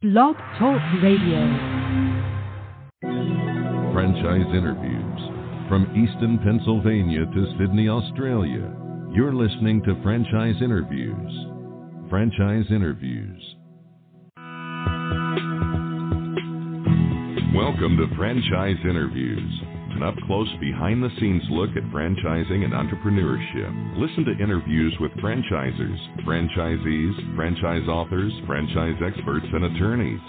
Blog Talk Radio. Franchise interviews. From Easton, Pennsylvania to Sydney, Australia, you're listening to Franchise Interviews. Franchise Interviews. Welcome to Franchise Interviews, an up-close, behind-the-scenes look at franchising and entrepreneurship. Listen to interviews with franchisers, franchisees, franchise authors, franchise experts, and attorneys.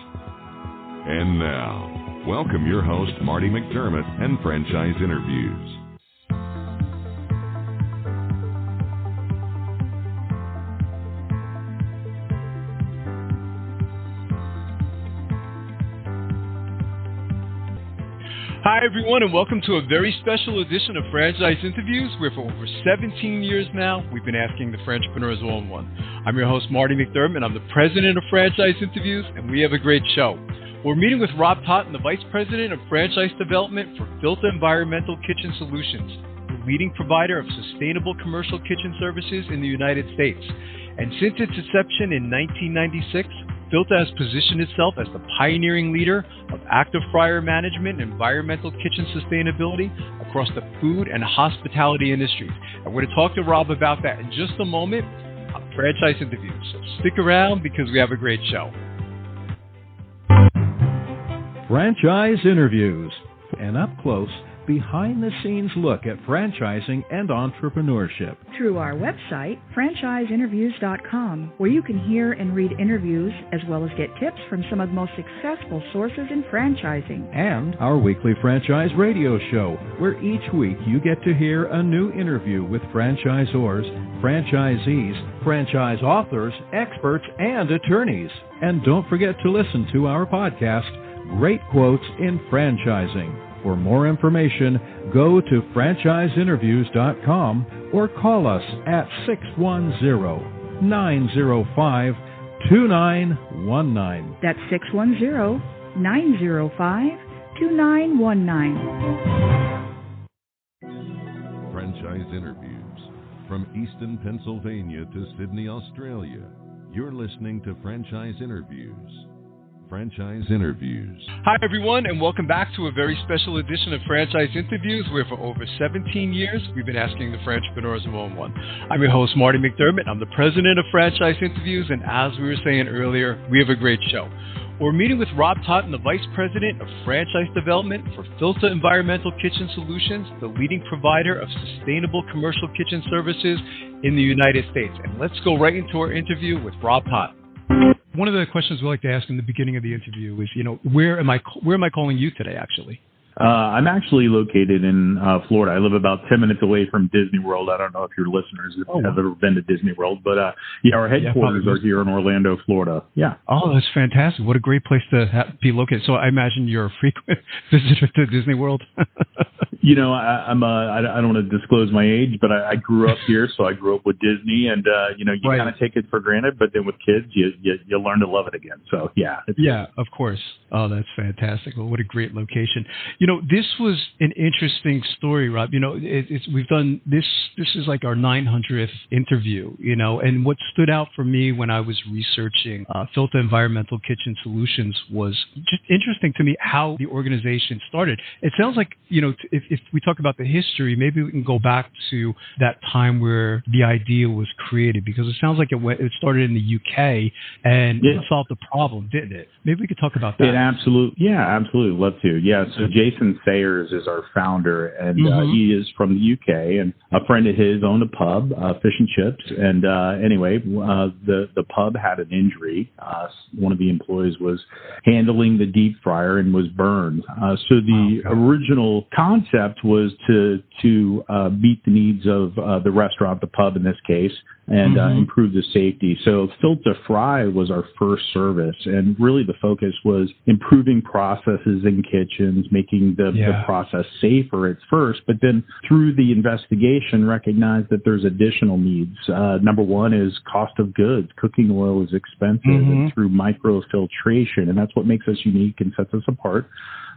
And now, welcome your host, Marty McDermott, and Franchise Interviews. Hi, everyone, and welcome to a very special edition of Franchise Interviews, where for over 17 years now, we've been asking the Frantrepreneurs all-in-one. I'm your host, Marty McDermott. I'm the president of Franchise Interviews, and we have a great show. We're meeting with Rob Totten, the vice president of franchise development for Filta Environmental Kitchen Solutions, the leading provider of sustainable commercial kitchen services in the United States. And since its inception in 1996, Filta has positioned itself as the pioneering leader of active fryer management and environmental kitchen sustainability across the food and hospitality industries. And we're going to talk to Rob about that in just a moment on Franchise Interviews. So stick around because we have a great show. Franchise Interviews, an up-close, behind-the-scenes look at franchising and entrepreneurship. Through our website, franchiseinterviews.com, where you can hear and read interviews as well as get tips from some of the most successful sources in franchising. And our weekly franchise radio show, where each week you get to hear a new interview with franchisors, franchisees, franchise authors, experts, and attorneys. And don't forget to listen to our podcast, Great Quotes in Franchising. For more information, go to franchiseinterviews.com or call us at 610-905-2919. That's 610-905-2919. Franchise Interviews. From Easton, Pennsylvania to Sydney, Australia, you're listening to Franchise Interviews. Franchise Interviews. Hi, everyone, and welcome back to a very special edition of Franchise Interviews, where for over 17 years, we've been asking the Frantrepreneurs all-in-one. I'm your host, Marty McDermott. I'm the president of Franchise Interviews, and as we were saying earlier, we have a great show. We're meeting with Rob Totten, the vice president of franchise development for Filta Environmental Kitchen Solutions, the leading provider of sustainable commercial kitchen services in the United States. And let's go right into our interview with Rob Totten. One of the questions we like to ask in the beginning of the interview is, where am I calling you today, actually? I'm actually located in Florida. I live about 10 minutes away from Disney World. I don't know if your listeners have ever been to Disney World, but our headquarters are here in Orlando, Florida. Yeah. Oh, that's fantastic. What a great place to be located. So I imagine you're a frequent visitor to Disney World. I don't want to disclose my age, but I grew up here, so I grew up with Disney, and you kind of take it for granted, but then with kids, you learn to love it again. So yeah. Yeah, of course. Oh, that's fantastic. Well, what a great location. This was an interesting story, Rob. We've done this. This is like our 900th interview. And what stood out for me when I was researching Filta Environmental Kitchen Solutions was just interesting to me how the organization started. It sounds like if we talk about the history, maybe we can go back to that time where the idea was created, because it sounds like it started in the UK and it solved the problem, didn't it? Maybe we could talk about that. Absolutely. Love to. Yeah. So Jason Sayers is our founder, and he is from the UK, and a friend of his owned a pub, Fish and Chips. And the pub had an injury. One of the employees was handling the deep fryer and was burned. So the original concept was to meet the needs of the restaurant, the pub in this case, and improve the safety. So FiltaFry was our first service, and really the focus was improving processes in kitchens, making the process safer at first, but then through the investigation recognized that there's additional needs. Number one is cost of goods. Cooking oil is expensive, and through micro-filtration, and that's what makes us unique and sets us apart.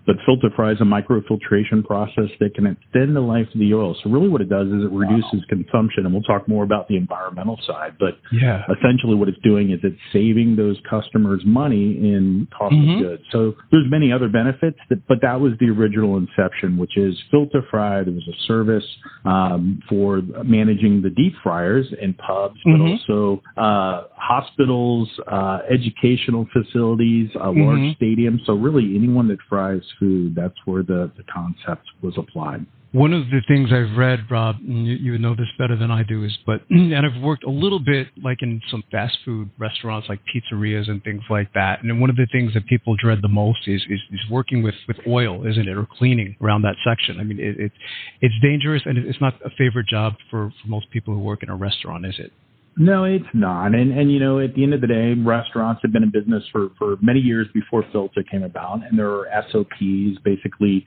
But FiltaFry is a micro-filtration process that can extend the life of the oil. So really what it does is it reduces consumption, and we'll talk more about the environmental side. But essentially what it's doing is it's saving those customers money in cost of goods. So there's many other benefits, but that was the original inception, which is FiltaFry. There was a service for managing the deep fryers in pubs, but also hospitals, educational facilities, large stadiums. So really anyone that fries food, that's where the concept was applied. One of the things I've read, Rob, and you would know this better than I do, and I've worked a little bit like in some fast food restaurants like pizzerias and things like that. And one of the things that people dread the most is working with oil, isn't it, or cleaning around that section. I mean, it's dangerous, and it's not a favorite job for most people who work in a restaurant, is it? No, it's not. And you know, at the end of the day, restaurants have been in business for many years before Filta came about. And there are SOPs, basically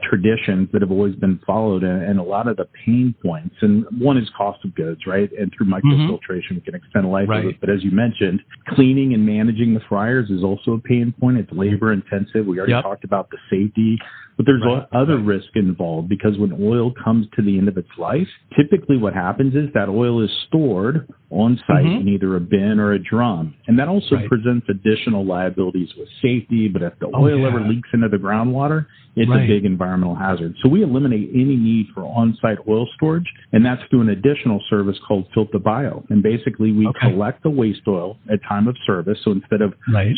traditions that have always been followed, and a lot of the pain points. And one is cost of goods, right? And through micro-filtration, we can extend the life of it. But as you mentioned, cleaning and managing the fryers is also a pain point. It's labor intensive. We already talked about the safety. But there's other risk involved, because when oil comes to the end of its life, typically what happens is that oil is stored on site in either a bin or a drum. And that also presents additional liabilities with safety. But if the oil ever leaks into the groundwater, it's a big environmental hazard. So we eliminate any need for on-site oil storage, and that's through an additional service called Filta Bio. And basically we collect the waste oil at time of service. So instead of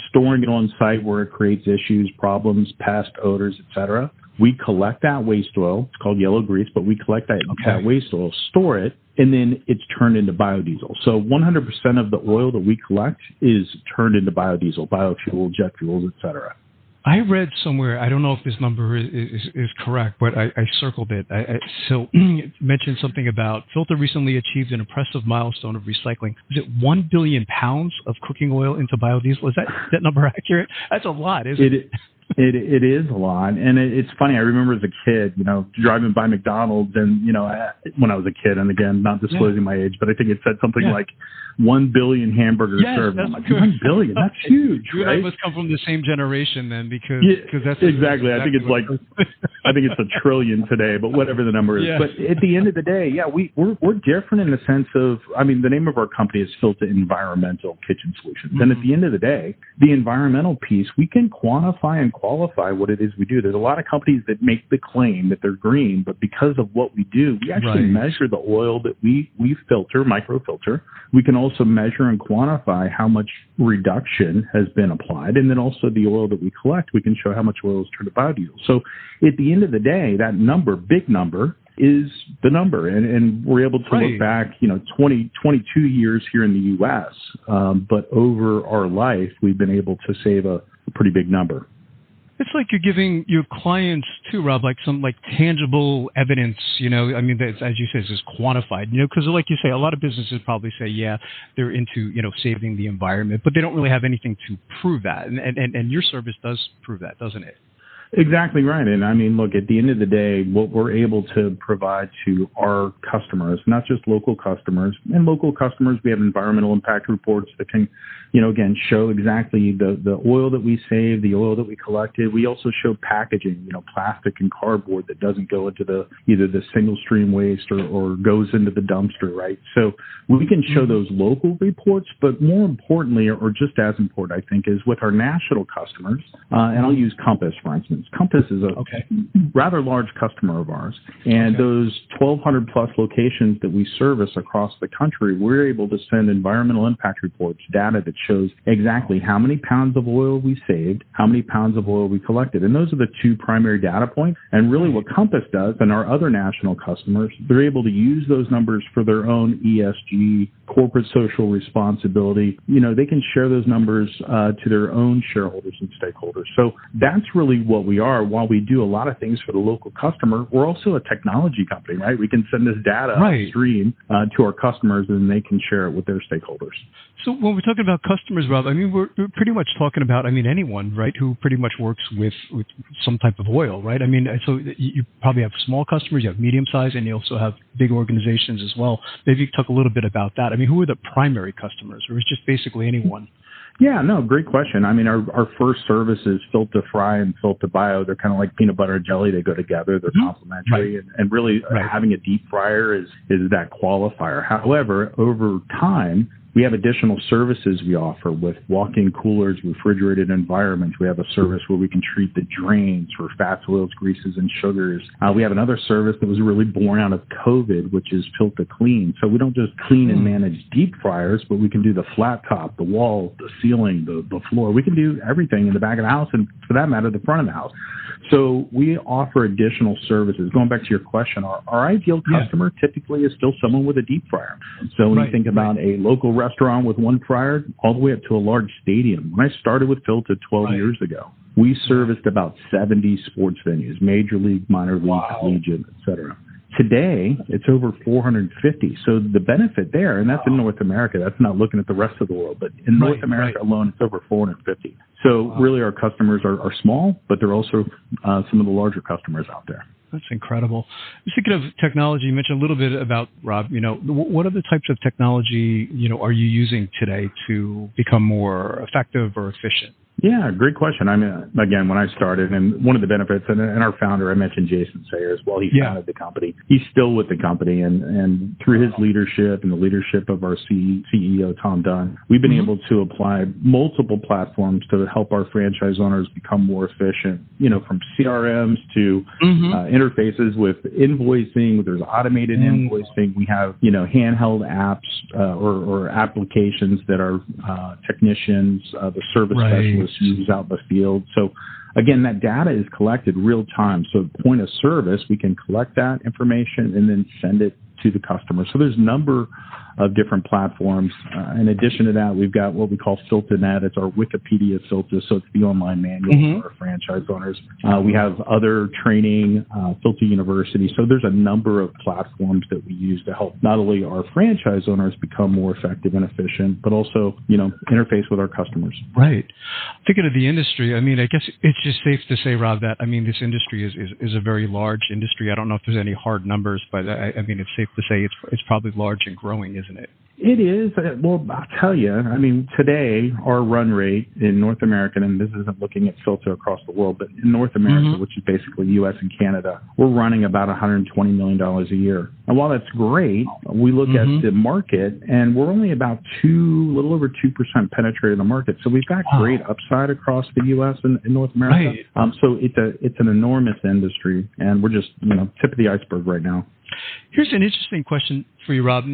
storing it on site where it creates issues, problems, pest, odors, etc., we collect that waste oil. It's called yellow grease, but we collect that waste oil, store it, and then it's turned into biodiesel. So 100% of the oil that we collect is turned into biodiesel, biofuel, jet fuels, etc. I read somewhere, I don't know if this number is correct, but I circled it. So it mentioned something about Filta recently achieved an impressive milestone of recycling. Is it 1 billion pounds of cooking oil into biodiesel? Is that number accurate? That's a lot, isn't it? It is a lot. And it's funny. I remember as a kid, you know, driving by McDonald's and, you know, when I was a kid, and again, not disclosing my age, but I think it said something like 1 billion hamburgers served. I'm like, 1 billion? That's huge, You right? and I must come from the same generation then, because that's exactly. I think it's like, I think it's 1 trillion today, but whatever the number is. But at the end of the day, we're different in the sense of, I mean, the name of our company is Filta Environmental Kitchen Solutions. And at the end of the day, the environmental piece, we can quantify and qualify what it is we do. There's a lot of companies that make the claim that they're green, but because of what we do, we actually measure the oil that we filter, micro-filter. We can also measure and quantify how much reduction has been applied. And then also the oil that we collect, we can show how much oil is turned to biodiesel. So at the end of the day, that number, big number, is the number. And we're able to look back, 22 years here in the U.S., but over our life, we've been able to save a pretty big number. It's like you're giving your clients too, Rob, like some tangible evidence, I mean, that, as you say, is quantified, because like you say, a lot of businesses probably say, they're into, saving the environment, but they don't really have anything to prove that. And your service does prove that, doesn't it? Exactly right. And I mean, look, at the end of the day, what we're able to provide to our customers, not just local customers, and local customers, we have environmental impact reports that can, again, show exactly the oil that we save, the oil that we collected. We also show packaging, plastic and cardboard that doesn't go into either the single stream waste or goes into the dumpster, right? So we can show those local reports, but more importantly, or just as important, I think, is with our national customers, and I'll use Compass, for instance. Compass is a rather large customer of ours. And those 1,200 plus locations that we service across the country, we're able to send environmental impact reports, data that shows exactly how many pounds of oil we saved, how many pounds of oil we collected. And those are the two primary data points. And really what Compass does, and our other national customers, they're able to use those numbers for their own ESG, corporate social responsibility. They can share those numbers to their own shareholders and stakeholders. So that's really what we are. While we do a lot of things for the local customer, we're also a technology company, right? We can send this data upstream to our customers, and they can share it with their stakeholders. So when we're talking about customers, Rob, I mean, we're pretty much talking about, anyone, right, who pretty much works with some type of oil, right? I mean, so you probably have small customers, you have medium-sized, and you also have big organizations as well. Maybe you could talk a little bit about that. I mean, who are the primary customers, or is it just basically anyone? Yeah, no, great question. I mean, our first service is FiltaFry and FiltaBio. They're kind of like peanut butter and jelly. They go together. They're complementary. Right. And really having a deep fryer is that qualifier. However, over time, we have additional services we offer with walk-in coolers, refrigerated environments. We have a service where we can treat the drains for fats, oils, greases, and sugars. We have another service that was really born out of COVID, which is FiltaClean. So we don't just clean and manage deep fryers, but we can do the flat top, the walls, the ceiling, the floor. We can do everything in the back of the house and, for that matter, the front of the house. So we offer additional services. Going back to your question, our ideal customer typically is still someone with a deep fryer. So when you think about a local restaurant with one fryer all the way up to a large stadium. When I started with Filta 12 years ago, we serviced about 70 sports venues, major league, minor league, collegiate, et cetera. Today, it's over 450. So the benefit there, and that's in North America, that's not looking at the rest of the world, but in North America alone, it's over 450. So really our customers are small, but they're also some of the larger customers out there. That's incredible. Speaking of technology, you mentioned a little bit about, Rob, what other types of technology, are you using today to become more effective or efficient? Yeah, great question. I mean, again, when I started, and one of the benefits, and our founder, I mentioned Jason Sayers, well, he founded the company. He's still with the company, and through his leadership and the leadership of our CEO, Tom Dunn, we've been able to apply multiple platforms to help our franchise owners become more efficient, from CRMs to interfaces with invoicing. There's automated invoicing. We have, handheld apps or applications that our technicians, the service specialists, use out in the field. So again, that data is collected real time. So at point of service, we can collect that information and then send it to the customer. So there's a number of different platforms. In addition to that, we've got what we call FiltaNet. It's our Wikipedia Filta, so it's the online manual for our franchise owners. We have other training, Filta University. So there's a number of platforms that we use to help not only our franchise owners become more effective and efficient, but also, interface with our customers. Right. Thinking of the industry, I mean, I guess it's just safe to say, Rob, that, this industry is a very large industry. I don't know if there's any hard numbers, but I mean, it's safe to say it's probably large and growing, isn't it? It is. Well, I'll tell you, today our run rate in North America, and this isn't looking at Filta across the world, but in North America, which is basically U.S. and Canada, we're running about $120 million a year. And while that's great, we look at the market, and we're only about little over 2% penetrated in the market. So we've got great upside across the U.S. and North America. Right. So it's an enormous industry, and we're just tip of the iceberg right now. Here's an interesting question for you, Rob.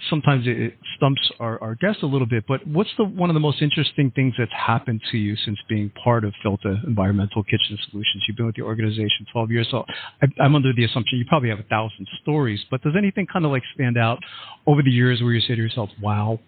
Sometimes it stumps our guests a little bit, but what's one of the most interesting things that's happened to you since being part of Filta Environmental Kitchen Solutions? You've been with the organization 12 years, so I'm under the assumption you probably have 1,000 stories, but does anything kind of stand out over the years where you say to yourself, wow?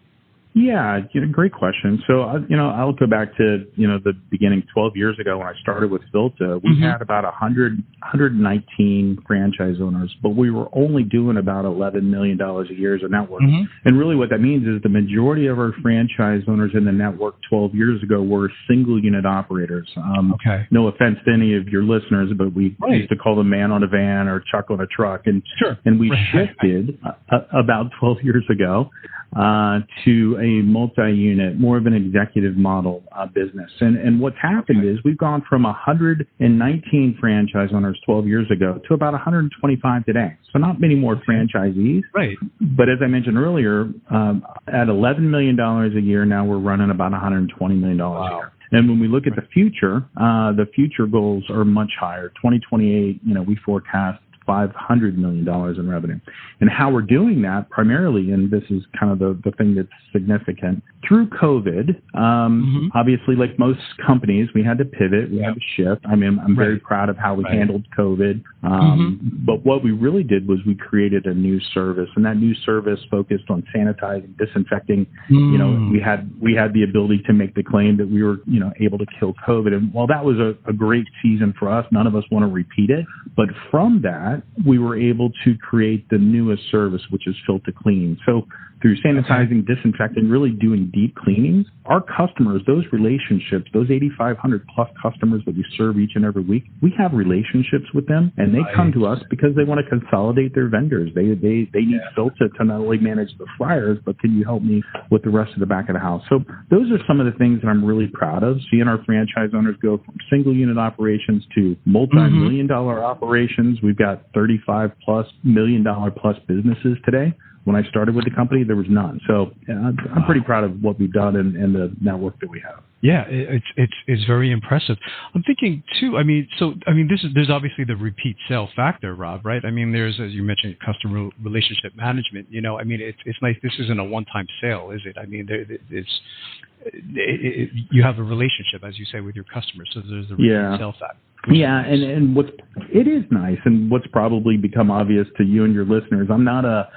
Yeah, great question. So, I'll go back to, the beginning 12 years ago when I started with Filta. We had about 119 franchise owners, but we were only doing about $11 million a year as a network. And really what that means is the majority of our franchise owners in the network 12 years ago were single unit operators. No offense to any of your listeners, but we used to call them man on a van or Chuck on a truck. And we shifted about 12 years ago to a multi-unit, more of an executive model business. And what's happened is we've gone from 119 franchise owners 12 years ago to about 125 today. So not many more franchisees. Right. But as I mentioned earlier, at $11 million a year, now we're running about $120 million a year. And when we look at the future goals are much higher. 2028, we forecast $500 million in revenue. And how we're doing that primarily, and this is kind of the thing that's significant, through COVID, obviously like most companies, we had to pivot, we had to shift. I'm very proud of how we handled COVID. But what we really did was we created a new service, and that new service focused on sanitizing, disinfecting. We had the ability to make the claim that we were, able to kill COVID. And while that was a great season for us, none of us want to repeat it. But from that, we were able to create the newest service, which is FiltaClean. So through sanitizing, disinfecting, really doing deep cleanings. Our customers, those relationships, those 8,500 plus customers that we serve each and every week, we have relationships with them, and they come to us because they want to consolidate their vendors. They need Filta to not only manage the fryers, but can you help me with the rest of the back of the house? So those are some of the things that I'm really proud of, seeing our franchise owners go from single unit operations to multi-million dollar operations. We've got $35+ million plus businesses today. When I started with the company, there was none. So I'm pretty proud of what we've done and the network that we have. Yeah, it's very impressive. I'm thinking too. There's obviously the repeat sale factor, Rob, right? I mean, there's, as you mentioned, customer relationship management. You know, I mean, it's nice. This isn't a one-time sale, is it? I mean, you have a relationship, as you say, with your customers. So there's the repeat sale factor. Yeah, and it is nice, and what's probably become obvious to you and your listeners, I'm not a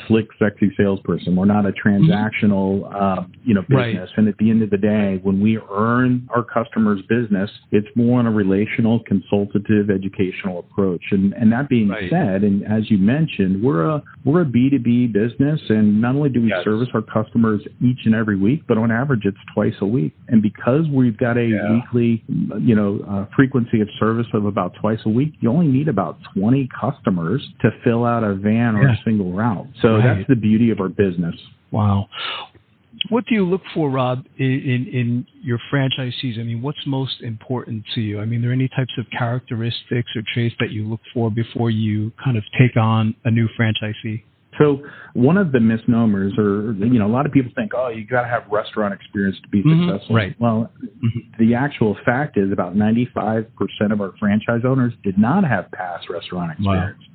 slick, sexy salesperson. We're not a transactional, business. Right. And at the end of the day, when we earn our customers' business, it's more on a relational, consultative, educational approach. And that being said, and as you mentioned, we're a B2B business, and not only do we service our customers each and every week, but on average, it's twice a week. And because we've got a weekly, frequency of service of about twice a week, you only need about 20 customers to fill out a van or a single route. So that's the beauty of our business. Wow. What do you look for, Rob, in your franchisees? I mean, what's most important to you? I mean, are there any types of characteristics or traits that you look for before you kind of take on a new franchisee? So one of the misnomers, or, a lot of people think, you got to have restaurant experience to be successful. Right. Well, the actual fact is about 95% of our franchise owners did not have past restaurant experience. Wow.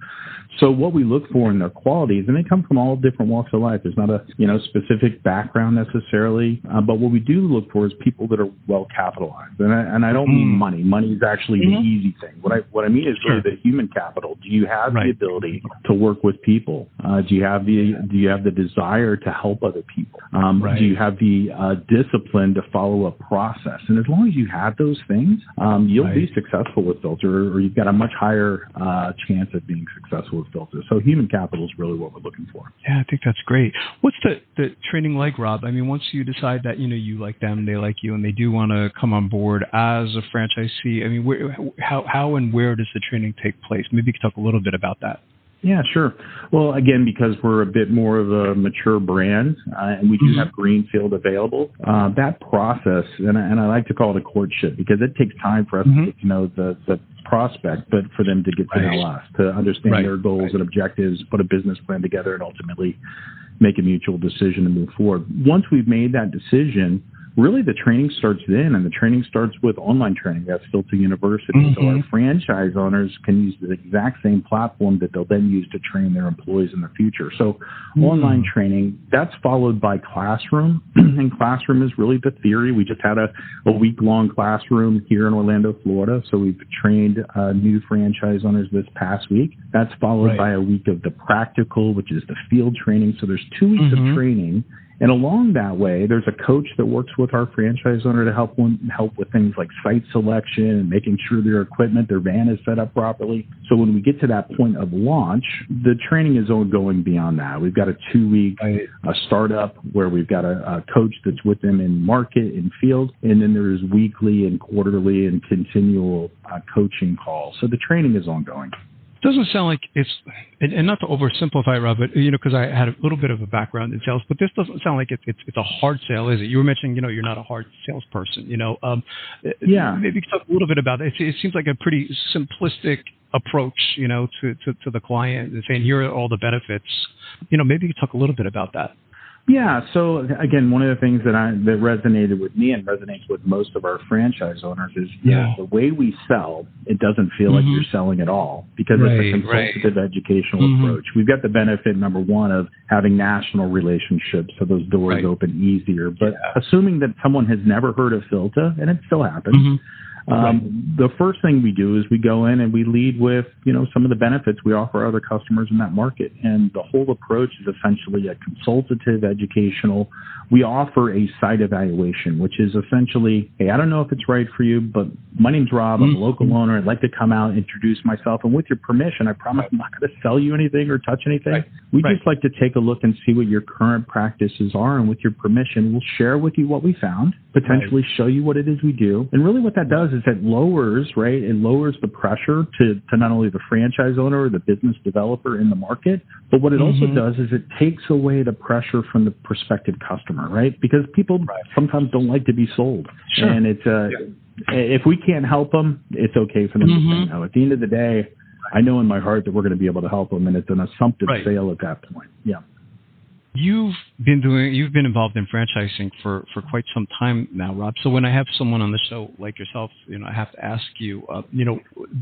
So what we look for in their qualities, and they come from all different walks of life. There's not a specific background necessarily, but what we do look for is people that are well capitalized. And I don't mean money. Money is actually the easy thing. What I mean is really the human capital. Do you have the ability to work with people? Do you have the desire to help other people? Do you have the discipline to follow a process? And as long as you have those things, you'll be successful with Filta, or you've got a much higher chance of being successful with Filta. So human capital is really what we're looking for. Yeah, I think that's great. What's the training like, Rob? I mean, once you decide that, you like them, they like you, and they do want to come on board as a franchisee, I mean, how and where does the training take place? Maybe you could talk a little bit about that. Yeah, sure. Well, again, because we're a bit more of a mature brand, and we do have greenfield available, that process, and I like to call it a courtship, because it takes time for us to get to know the prospect, but for them to get to know us, to understand their goals and objectives, put a business plan together, and ultimately make a mutual decision to move forward. Once we've made that decision, really the training starts then, and the training starts with online training. That's Filta University. So our franchise owners can use the exact same platform that they'll then use to train their employees in the future. So online training, that's followed by classroom, and classroom is really the theory. We just had a week-long classroom here in Orlando, Florida. So we've trained new franchise owners this past week. That's followed by a week of the practical, which is the field training. So there's 2 weeks of training. And along that way, there's a coach that works with our franchise owner to help with things like site selection and making sure their equipment, their van is set up properly. So when we get to that point of launch, the training is going beyond that. We've got a 2-week startup where we've got a coach that's with them in market, in field, and then there's weekly and quarterly and continual coaching calls. So the training is ongoing. Doesn't sound like it's, and not to oversimplify, Rob, but because I had a little bit of a background in sales, but this doesn't sound like it's a hard sale, is it? You were mentioning, you're not a hard salesperson. Maybe you could talk a little bit about it. It seems like a pretty simplistic approach, to the client, and saying here are all the benefits. Maybe you could talk a little bit about that. Yeah. So again, one of the things that resonated with me and resonates with most of our franchise owners is the way we sell. It doesn't feel like you're selling at all, because it's a consultative educational approach. We've got the benefit, number one, of having national relationships, so those doors open easier. But assuming that someone has never heard of Filta, and it still happens. The first thing we do is we go in and we lead with, some of the benefits we offer other customers in that market. And the whole approach is essentially a consultative, educational. We offer a site evaluation, which is essentially, hey, I don't know if it's right for you, but my name's Rob. I'm a local owner. I'd like to come out, introduce myself. And with your permission, I promise I'm not going to sell you anything or touch anything. We just like to take a look and see what your current practices are. And with your permission, we'll share with you what we found, potentially show you what it is we do. And really what that does is it lowers the pressure to not only the franchise owner or the business developer in the market, but what it also does is it takes away the pressure from the prospective customer, right? Because people sometimes don't like to be sold. Sure. And it's if we can't help them, it's okay for them to say no. At the end of the day, I know in my heart that we're going to be able to help them, and it's an assumptive sale at that point. Yeah. You've been involved in franchising for quite some time now, Rob. So when I have someone on the show like yourself, I have to ask you,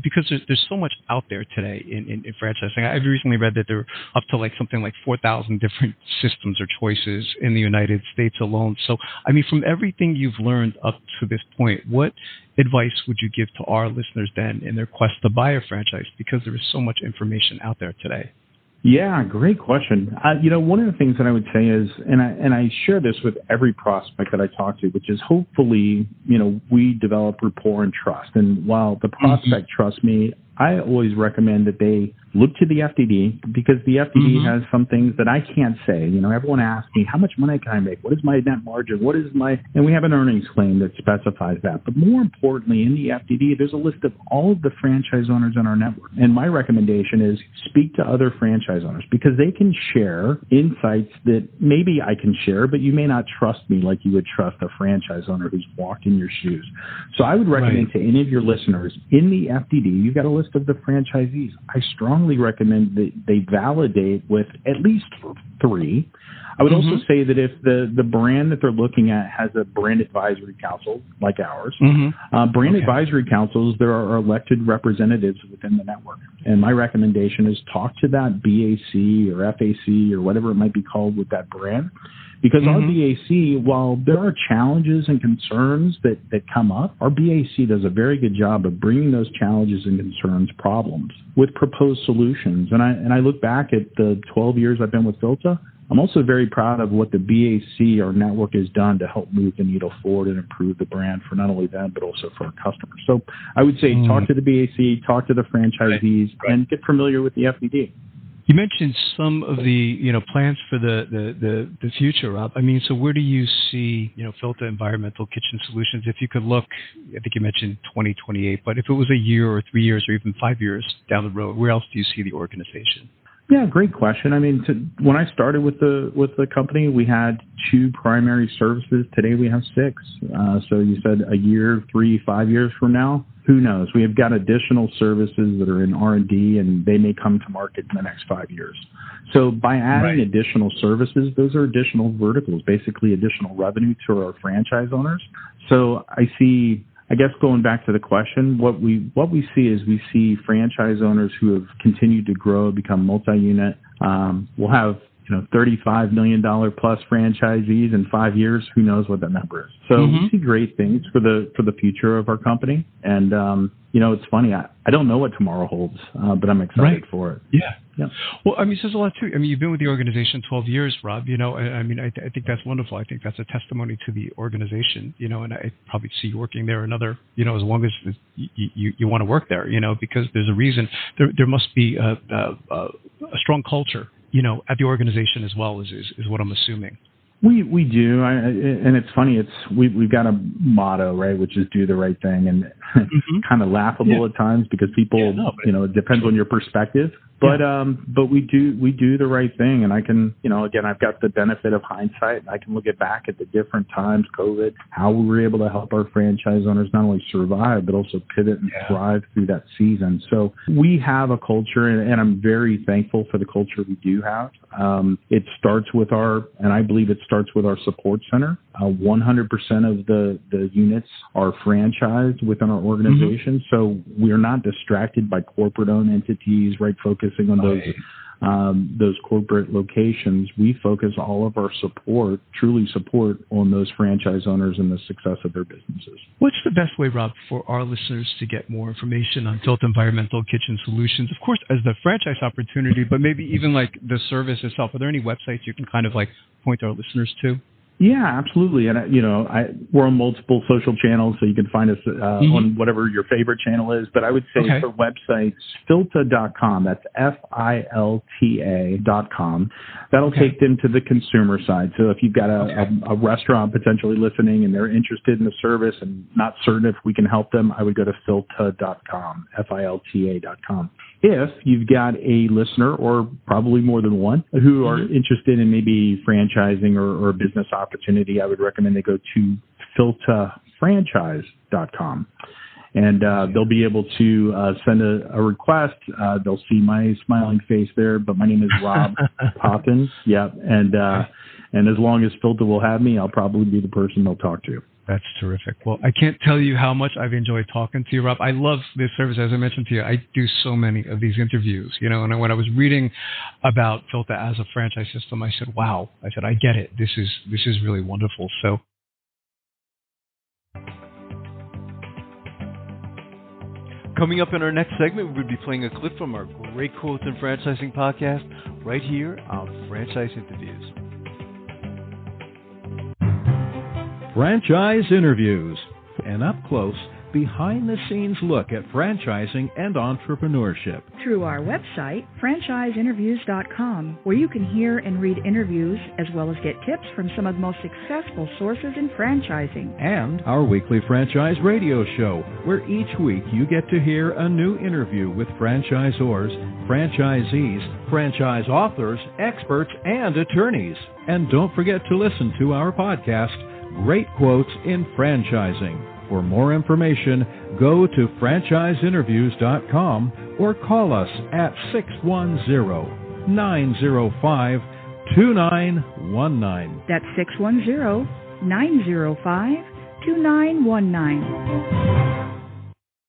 because there's so much out there today in franchising. I've recently read that there are up to something like 4,000 different systems or choices in the United States alone. So, from everything you've learned up to this point, what advice would you give to our listeners then in their quest to buy a franchise? Because there is so much information out there today. Yeah, great question. One of the things that I would say is, and I share this with every prospect that I talk to, which is hopefully, we develop rapport and trust. And while the prospect trusts me, I always recommend that they look to the FDD, because the FDD has some things that I can't say. Everyone asks me, how much money can I make? What is my net margin? And we have an earnings claim that specifies that. But more importantly, in the FDD, there's a list of all of the franchise owners in our network. And my recommendation is speak to other franchise owners, because they can share insights that maybe I can share, but you may not trust me like you would trust a franchise owner who's walked in your shoes. So I would recommend to any of your listeners, in the FDD, you've got a list of the franchisees. I strongly recommend that they validate with at least 3. I would also say that if the brand that they're looking at has a brand advisory council like ours, brand advisory councils, there are elected representatives within the network. And my recommendation is talk to that BAC or FAC or whatever it might be called with that brand. Because our BAC, while there are challenges and concerns that come up, our BAC does a very good job of bringing those challenges and concerns, problems, with proposed solutions. And I look back at the 12 years I've been with Filta. I'm also very proud of what the BAC, our network, has done to help move the needle forward and improve the brand for not only them, but also for our customers. So I would say talk to the BAC, talk to the franchisees, and get familiar with the FDD. You mentioned some of the plans for the future, Rob. So where do you see Filta Environmental Kitchen Solutions? If you could look, I think you mentioned 2028, but if it was a year or 3 years or even 5 years down the road, where else do you see the organization? Yeah, great question. When I started with the company, we had 2 primary services. Today we have 6. So you said a year, 3, 5 years from now. Who knows? We have got additional services that are in R&D, and they may come to market in the next 5 years. So by adding additional services, those are additional verticals, basically additional revenue to our franchise owners. So I guess going back to the question, what we see is we see franchise owners who have continued to grow, become multi-unit. We'll have $35 million plus franchisees in 5 years. Who knows what that number is? So we see great things for the future of our company. And, it's funny. I don't know what tomorrow holds, but I'm excited for it. Yeah. Well, says a lot too. You've been with the organization 12 years, Rob, I think that's wonderful. I think that's a testimony to the organization, and I probably see you working there another, as long as you want to work there, because there's a reason. There must be a strong culture, at the organization as well, is what I'm assuming. We do, and it's funny. We've got a motto, right, which is do the right thing, and kind of laughable at times because people, it depends on your perspective. But we do the right thing, and I can, again, I've got the benefit of hindsight. I can look back at the different times, COVID, how we were able to help our franchise owners not only survive but also pivot and thrive through that season. So we have a culture, and I'm very thankful for the culture we do have. It starts with and I believe it starts with our support center. 100% of the units are franchised within our organization, so we are not distracted by corporate-owned entities, right? Focusing on those those corporate locations, we focus all of our support, truly support, on those franchise owners and the success of their businesses. What's the best way, Rob, for our listeners to get more information on Filta Environmental Kitchen Solutions? Of course, as the franchise opportunity, but maybe even like the service itself. Are there any websites you can kind of like point our listeners to? Yeah, absolutely. And, we're on multiple social channels, so you can find us on whatever your favorite channel is. But I would say the website's Filta.com. That's FILTA.com. That'll take them to the consumer side. So if you've got a restaurant potentially listening and they're interested in the service and not certain if we can help them, I would go to Filta.com, FILTA.com. If you've got a listener, or probably more than one, who are interested in maybe franchising or a business opportunity, I would recommend they go to FiltaFranchise.com. And they'll be able to send a request. They'll see my smiling face there, but my name is Rob Totten. Yeah, and as long as Filta will have me, I'll probably be the person they'll talk to. That's terrific. Well, I can't tell you how much I've enjoyed talking to you, Rob. I love this service. As I mentioned to you, I do so many of these interviews, and when I was reading about Filta as a franchise system, I said, wow. I said, I get it. This is really wonderful. So coming up in our next segment, we'll be playing a clip from our Great Quotes in Franchising podcast right here on Franchise Interviews. Franchise Interviews, an up-close, behind-the-scenes look at franchising and entrepreneurship. Through our website, franchiseinterviews.com, where you can hear and read interviews as well as get tips from some of the most successful sources in franchising. And our weekly franchise radio show, where each week you get to hear a new interview with franchisors, franchisees, franchise authors, experts, and attorneys. And don't forget to listen to our podcast, Great Quotes in Franchising. For more information, go to franchiseinterviews.com or call us at 610-905-2919. That's 610-905-2919.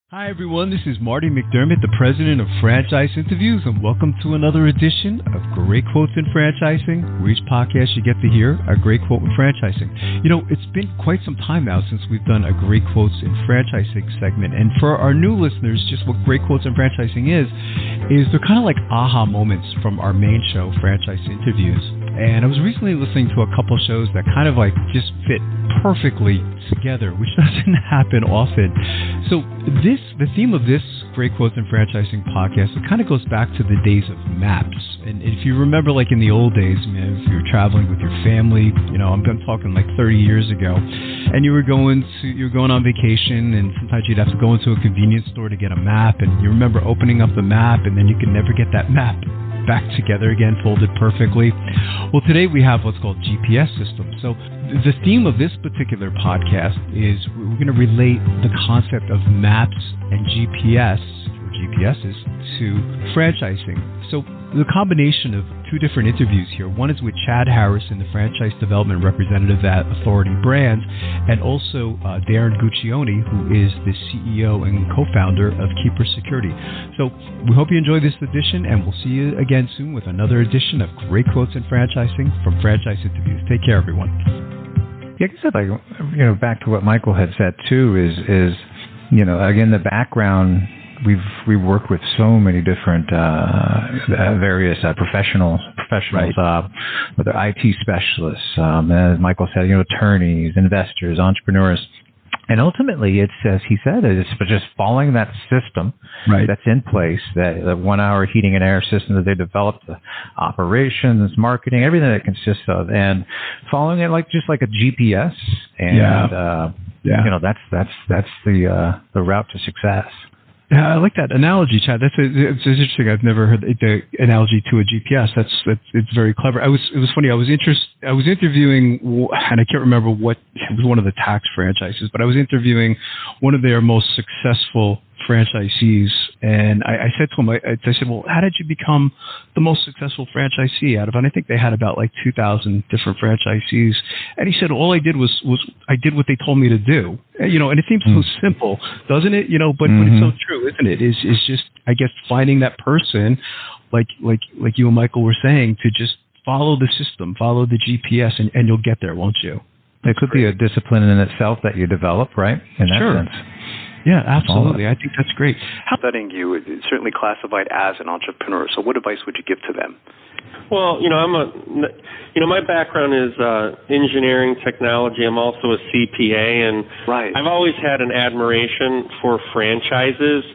Hi, everyone. This is Marty McDermott, the president of Franchise Interviews, and welcome to another edition of Great Quotes in Franchising, where each podcast you get to hear a great quote in franchising. It's been quite some time now since we've done a Great Quotes in Franchising segment, and for our new listeners, just what Great Quotes in Franchising is they're kind of like aha moments from our main show, Franchise Interviews. And I was recently listening to a couple shows that kind of like just fit perfectly together, which doesn't happen often. So the theme of this Great Quotes in Franchising podcast, it kind of goes back to the days of maps. And if you remember, like in the old days, man, if you were traveling with your family, I'm talking like 30 years ago, and you were going on vacation, and sometimes you'd have to go into a convenience store to get a map, and you remember opening up the map, and then you could never get that map back together again, folded perfectly. Well, today we have what's called GPS systems. So the theme of this particular podcast is we're going to relate the concept of maps and GPSs to franchising. So the combination of two different interviews here. One is with Chad Harrison, the franchise development representative at Authority Brands, and also Darren Guccione, who is the CEO and co-founder of Keeper Security. So we hope you enjoy this edition, and we'll see you again soon with another edition of Great Quotes in Franchising from Franchise Interviews. Take care, everyone. Yeah, I said, back to what Michael had said too, is again, the background. We've worked with so many different various professionals, right. Whether IT specialists, as Michael said, attorneys, investors, entrepreneurs, and ultimately it's, as he said, it's just following that system that's in place, that 1 hour heating and air system that they developed, the operations, marketing, everything that consists of, and following it just like a GPS, and that's the route to success. Yeah, I like that analogy, Chad. It's interesting. I've never heard the analogy to a GPS. It's very clever. It was funny. I was interviewing, and I can't remember what, it was one of the tax franchises, but I was interviewing one of their most successful franchisees, and I said to him, I said, well, how did you become the most successful franchisee out of, and I think they had about like 2,000 different franchisees, and he said, all I did was I did what they told me to do, and it seems so simple, doesn't it? But it's so true, isn't it? Is just, I guess, finding that person like you and Michael were saying, to just follow the system, follow the GPS, and you'll get there, won't you? It could be a discipline in itself that you develop, right? In that sense. Yeah, absolutely. I think that's great. Studying you is certainly classified as an entrepreneur. So what advice would you give to them? Well, my background is engineering technology. I'm also a CPA, and I've always had an admiration for franchises.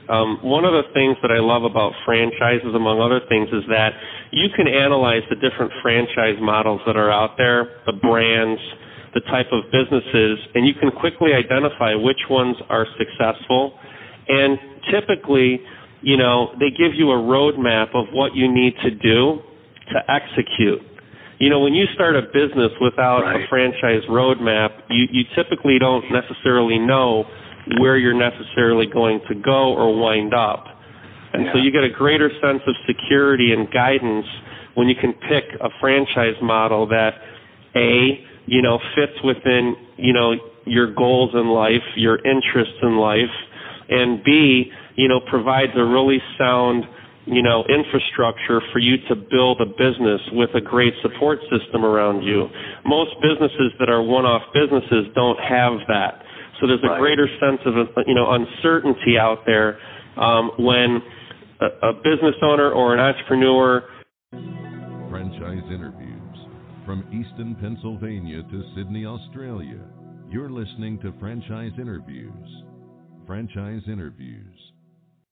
One of the things that I love about franchises, among other things, is that you can analyze the different franchise models that are out there, the brands, the type of businesses, and you can quickly identify which ones are successful. And typically, they give you a roadmap of what you need to do to execute. When you start a business without a franchise roadmap, you typically don't necessarily know where you're necessarily going to go or wind up. And so you get a greater sense of security and guidance when you can pick a franchise model that, fits within, your goals in life, your interests in life, and B, provides a really sound, infrastructure for you to build a business with a great support system around you. Most businesses that are one-off businesses don't have that. So there's a greater sense of, uncertainty out there when a business owner or an entrepreneur. Franchise interviews. From Easton, Pennsylvania to Sydney, Australia, you're listening to Franchise Interviews. Franchise Interviews.